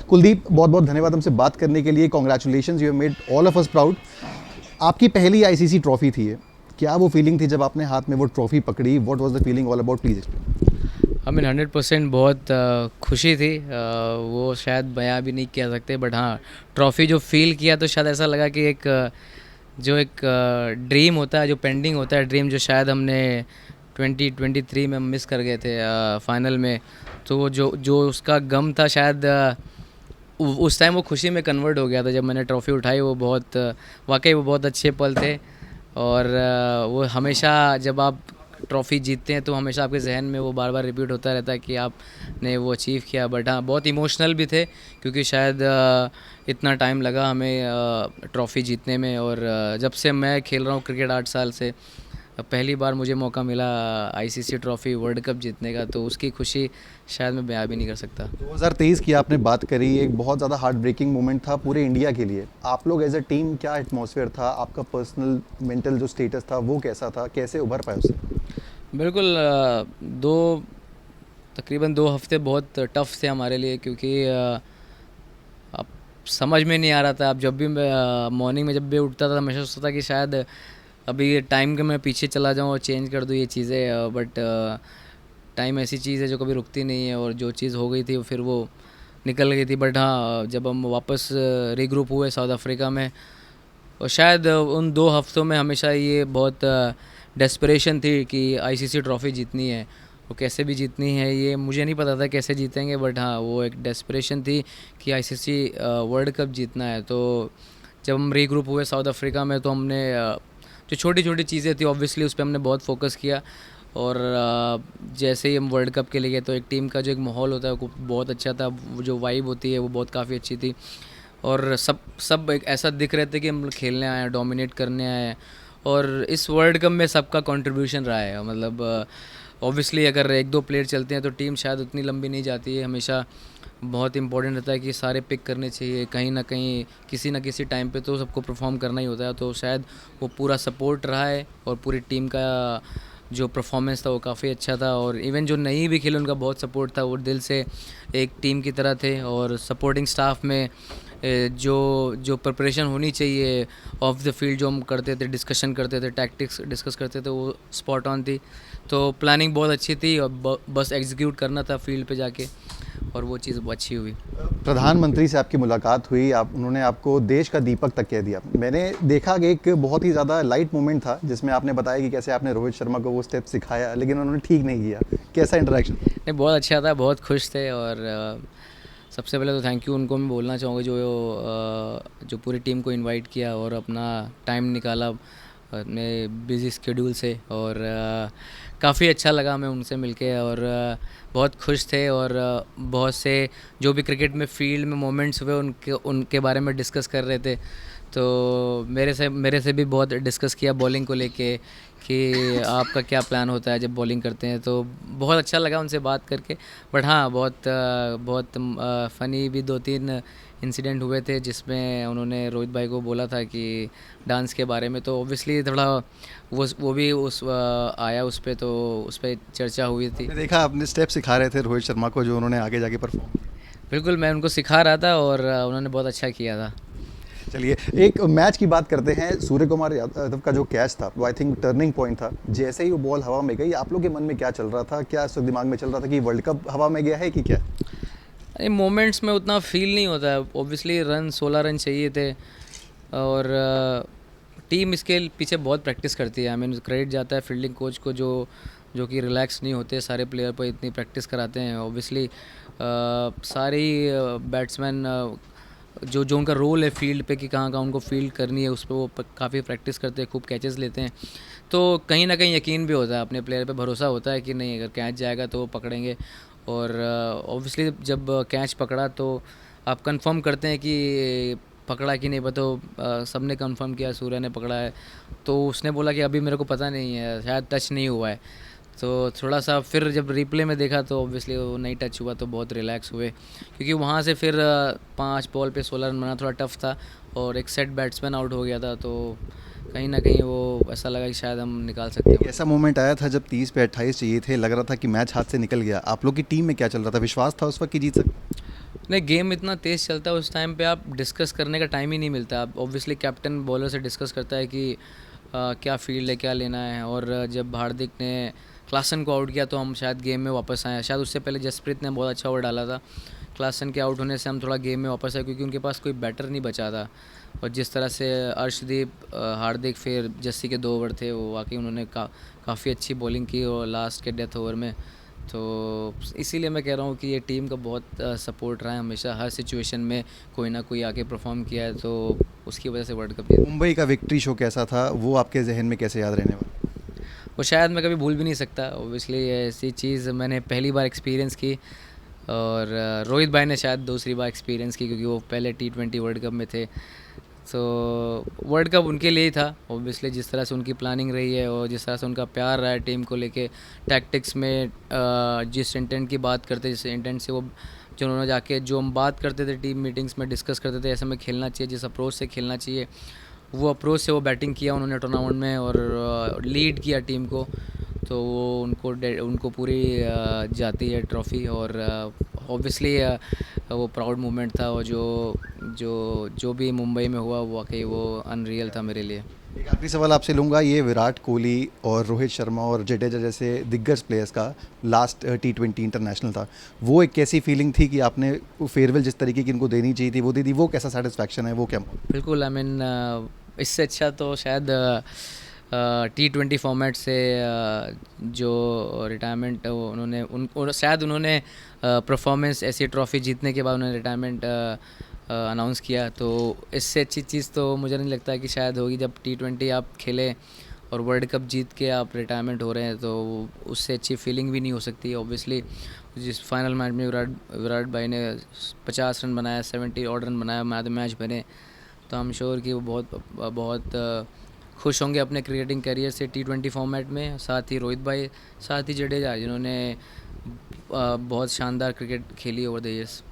कुलदीप, बहुत बहुत धन्यवाद हमसे बात करने के लिए। Congratulations, you have made all of us proud. आपकी पहली आईसीसी ट्रॉफी थी ये, क्या वो फीलिंग थी जब आपने हाथ में वो ट्रॉफी पकड़ी? What was the feeling all about, please explain. I mean 100% बहुत खुशी थी। वो शायद बयां भी नहीं किया सकते, बट हाँ, ट्रॉफ़ी जो फील किया तो शायद ऐसा लगा कि जो एक ड्रीम होता है, जो पेंडिंग होता है ड्रीम, जो शायद हमने 2023 में मिस कर गए थे फाइनल में। तो वो जो जो उसका गम था शायद उस टाइम वो खुशी में कन्वर्ट हो गया था जब मैंने ट्रॉफ़ी उठाई। वो बहुत वाकई वो बहुत अच्छे पल थे। और वो हमेशा जब आप ट्रॉफ़ी जीतते हैं तो हमेशा आपके जहन में वो बार बार रिपीट होता रहता है कि आपने वो अचीव किया। बट हाँ, बहुत इमोशनल भी थे क्योंकि शायद इतना टाइम लगा हमें ट्रॉफ़ी जीतने में। और जब से मैं खेल रहा हूँ क्रिकेट 8 साल से, पहली बार मुझे मौका मिला आईसीसी ट्रॉफ़ी वर्ल्ड कप जीतने का, तो उसकी खुशी शायद मैं बयां भी नहीं कर सकता। 2023 की आपने बात करी, एक बहुत ज़्यादा हार्ट ब्रेकिंग मोमेंट था पूरे इंडिया के लिए। आप लोग एज अ टीम, क्या एटमॉस्फेयर था आपका? पर्सनल मेंटल जो स्टेटस था वो कैसा था? कैसे उभर पाए उससे? बिल्कुल, तकरीबन 2 हफ्ते बहुत टफ थे हमारे लिए क्योंकि अब समझ में नहीं आ रहा था। अब जब भी मैं मॉर्निंग में जब भी उठता था हमेशा सोचता था कि शायद अभी ये टाइम के मैं पीछे चला जाऊँ और चेंज कर दूँ ये चीज़ें। बट टाइम ऐसी चीज़ है जो कभी रुकती नहीं है, और जो चीज़ हो गई थी फिर वो निकल गई थी। बट हाँ, जब हम वापस रीग्रुप हुए साउथ अफ्रीका में, और शायद उन 2 हफ्तों में हमेशा ये बहुत डेस्परेशन थी कि आईसीसी ट्रॉफ़ी जीतनी है। वो कैसे भी जीतनी है, ये मुझे नहीं पता था कैसे जीतेंगे, बट हाँ, वो एक डेस्परेशन थी कि आईसीसी वर्ल्ड कप जीतना है। तो जब हम रीग्रुप हुए साउथ अफ्रीका में तो हमने जो छोटी छोटी चीज़ें थी ऑब्वियसली उस पर हमने बहुत फोकस किया। और जैसे ही हम वर्ल्ड कप के लिए गए तो एक टीम का जो एक माहौल होता है वो बहुत अच्छा था। वो जो वाइब होती है वो बहुत काफ़ी अच्छी थी। और सब सब एक ऐसा दिख रहे थे कि हम लोग खेलने आए हैं, डोमिनेट करने आए हैं। और इस वर्ल्ड कप में सबका कंट्रीब्यूशन रहा है। मतलब ऑब्वियसली अगर एक दो प्लेयर चलते हैं तो टीम शायद उतनी लंबी नहीं जाती है। हमेशा बहुत इंपॉर्टेंट रहता है कि सारे पिक करने चाहिए, कहीं ना कहीं किसी ना किसी टाइम पे तो सबको परफॉर्म करना ही होता है। तो शायद वो पूरा सपोर्ट रहा है और पूरी टीम का जो परफॉर्मेंस था वो काफ़ी अच्छा था। और इवन जो नहीं भी खेले उनका बहुत सपोर्ट था, वो दिल से एक टीम की तरह थे। और सपोर्टिंग स्टाफ में जो जो प्रिपरेशन होनी चाहिए ऑफ द फील्ड, जो हम करते थे, डिस्कशन करते थे, टैक्टिक्स डिस्कस करते थे, वो स्पॉट ऑन थी। तो प्लानिंग बहुत अच्छी थी और बस एग्जीक्यूट करना था फील्ड पे जाके, और वो चीज़ अच्छी हुई। प्रधानमंत्री से आपकी मुलाकात हुई, आप उन्होंने आपको देश का दीपक तक कह दिया। मैंने देखा कि एक बहुत ही ज़्यादा लाइट मोमेंट था जिसमें आपने बताया कि कैसे आपने रोहित शर्मा को वो स्टेप सिखाया, लेकिन उन्होंने ठीक नहीं किया। कैसा इंटरेक्शन? नहीं, बहुत अच्छा था, बहुत खुश थे। और सबसे पहले तो थैंक यू उनको मैं बोलना चाहूँगा जो पूरी टीम को इनवाइट किया और अपना टाइम निकाला अपने बिज़ी स्केड्यूल से। और काफ़ी अच्छा लगा हमें उनसे मिलके। और बहुत खुश थे। और बहुत से जो भी क्रिकेट में फील्ड में मोमेंट्स हुए उनके उनके बारे में डिस्कस कर रहे थे। तो मेरे से भी बहुत डिस्कस किया बॉलिंग को लेके कि आपका क्या प्लान होता है जब बॉलिंग करते हैं। तो बहुत अच्छा लगा उनसे बात करके। बट हाँ, बहुत फ़नी भी 2-3 इंसिडेंट हुए थे जिसमें उन्होंने रोहित भाई को बोला था कि डांस के बारे में। तो ऑब्वियसली थोड़ा वो भी आया उस पर, तो उस पर चर्चा हुई थी। मैंने देखा अपने स्टेप सिखा रहे थे रोहित शर्मा को, जो उन्होंने आगे जाके परफॉर्म। बिल्कुल, मैं उनको सिखा रहा था और उन्होंने बहुत अच्छा किया था। चलिए, एक मैच की बात करते हैं। सूर्य कुमार यादव का जो कैच था वो आई थिंक टर्निंग पॉइंट था। जैसे ही वो बॉल हवा में गई, आप लोग के मन में क्या चल रहा था? क्या इस वक्त दिमाग में चल रहा था कि वर्ल्ड कप हवा में गया है कि क्या? अरे, मोमेंट्स में उतना फील नहीं होता है। ऑब्वियसली 16 रन चाहिए थे। और टीम इसके पीछे बहुत प्रैक्टिस करती है। आई मीन क्रेडिट जाता है फील्डिंग कोच को, जो कि रिलैक्स नहीं होते सारे प्लेयर पर, इतनी प्रैक्टिस कराते हैं। ऑब्वियसली सारे बैट्समैन जो जो उनका रोल है फील्ड पे कि कहाँ कहाँ उनको फील्ड करनी है, उस पर वो काफ़ी प्रैक्टिस करते हैं, खूब कैचेस लेते हैं। तो कहीं ना कहीं यकीन भी होता है, अपने प्लेयर पे भरोसा होता है कि नहीं, अगर कैच जाएगा तो वो पकड़ेंगे। और ऑब्वियसली जब कैच पकड़ा तो आप कंफर्म करते हैं कि पकड़ा कि नहीं। तो सबने कंफर्म किया सूर्य ने पकड़ा है। तो उसने बोला कि अभी मेरे को पता नहीं है, शायद टच नहीं हुआ है। तो थोड़ा सा फिर जब रिप्ले में देखा तो ऑब्वियसली वो नहीं टच हुआ, तो बहुत रिलैक्स हुए। क्योंकि वहाँ से फिर 5 बॉल पे 16 रन बनाना थोड़ा टफ था और एक सेट बैट्समैन आउट हो गया था। तो कहीं ना कहीं वो ऐसा लगा कि शायद हम निकाल सकते एक हैं। ऐसा मोमेंट आया था जब 30 पे 28 चाहिए थे, लग रहा था कि मैच हाथ से निकल गया। आप लोग की टीम में क्या चल रहा था? विश्वास था उस वक्त कि जीत सकते? नहीं, गेम इतना तेज़ चलता है उस टाइम पे, आप डिस्कस करने का टाइम ही नहीं मिलता। आप ऑब्वियसली कैप्टन बॉलर से डिस्कस करता है कि क्या फील्ड है, क्या लेना है। और जब हार्दिक ने क्लासन को आउट किया तो हम शायद गेम में वापस आए। शायद उससे पहले जसप्रीत ने बहुत अच्छा ओवर डाला था। क्लासन के आउट होने से हम थोड़ा गेम में वापस आए क्योंकि उनके पास कोई बैटर नहीं बचा था। और जिस तरह से अर्शदीप, हार्दिक, फिर जस्सी के 2 ओवर थे, वो वाकई उन्होंने काफ़ी अच्छी बॉलिंग की और लास्ट के डेथ ओवर में। तो इसीलिए मैं कह रहा हूँ कि ये टीम का बहुत सपोर्ट रहा है हमेशा, हर सिचुएशन में कोई ना कोई आके परफॉर्म किया है, तो उसकी वजह से वर्ल्ड कप जीता। मुंबई का विक्ट्री शो कैसा था, वो आपके जहन में कैसे याद रहने वाला? वो शायद मैं कभी भूल भी नहीं सकता। ओबियसली ऐसी चीज़ मैंने पहली बार एक्सपीरियंस की, और रोहित भाई ने शायद दूसरी बार एक्सपीरियंस की क्योंकि वो पहले T20 वर्ल्ड कप में थे। तो वर्ल्ड कप उनके लिए ही था ओबियसली, जिस तरह से उनकी प्लानिंग रही है और जिस तरह से उनका प्यार रहा है टीम को लेके। टैक्टिक्स में जिस इंटेंट की बात करते, जिस इंटेंट से वो, जो उन्होंने जाके जो हम बात करते थे टीम मीटिंग्स में, डिस्कस करते थे ऐसे में खेलना चाहिए, जिस अप्रोच से खेलना चाहिए, वो अप्रोच से वो बैटिंग किया उन्होंने टूर्नामेंट में और लीड किया टीम को। तो वो उनको पूरी जाती है ट्रॉफ़ी। और ऑब्वियसली वो प्राउड मोमेंट था, और जो भी मुंबई में हुआ वो वाकई वो अनरियल था मेरे लिए। एक आखिरी सवाल आपसे लूँगा, ये विराट कोहली और रोहित शर्मा और जडेजा जैसे दिग्गज प्लेयर्स का लास्ट T20 इंटरनेशनल था, वो एक कैसी फीलिंग थी कि आपने फेयरवेल जिस तरीके की इनको देनी चाहिए थी वो दे दी, वो कैसा सेटिस्फैक्शन है, वो क्या? बिल्कुल, आई मीन इससे अच्छा तो शायद T20 फॉर्मेट से जो रिटायरमेंट उन्होंने शायद उन्होंने परफॉर्मेंस ऐसी ट्रॉफ़ी जीतने के बाद उन्होंने रिटायरमेंट अनाउंस किया। तो इससे अच्छी चीज़ तो मुझे नहीं लगता कि शायद होगी, जब T20 आप खेलें और वर्ल्ड कप जीत के आप रिटायरमेंट हो रहे हैं, तो उससे अच्छी फीलिंग भी नहीं हो सकती ऑब्वियसली। जिस फाइनल मैच में विराट भाई ने 50 रन बनाया, 70 ऑड रन बनाया, मैच मैच बने, तो आई एम श्योर कि वो बहुत बहुत खुश होंगे अपने क्रिकेटिंग करियर से T20 फॉर्मेट में। साथ ही रोहित भाई, साथ ही जडेजा, जिन्होंने बहुत शानदार क्रिकेट खेली ओवर द ईयर्स।